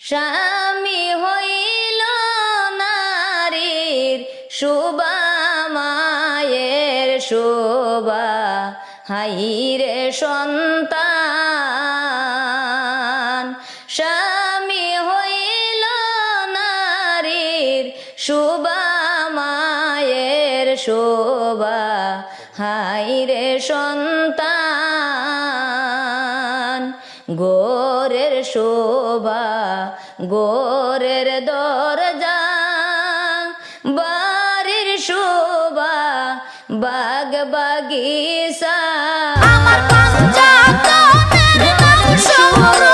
স্বামী হইল নারীর শোভা, মায়ের শোভা, হাইরে সন্তান। স্বামী হইল নারীর শোভা, মায়ের শোভা, হাইরে সন্তান। গোরের শোভা, গোরের দরজা, বাড়ির শোভা, বাগ বাগিচা, আমার পঞ্চায়েতের নাম শহর।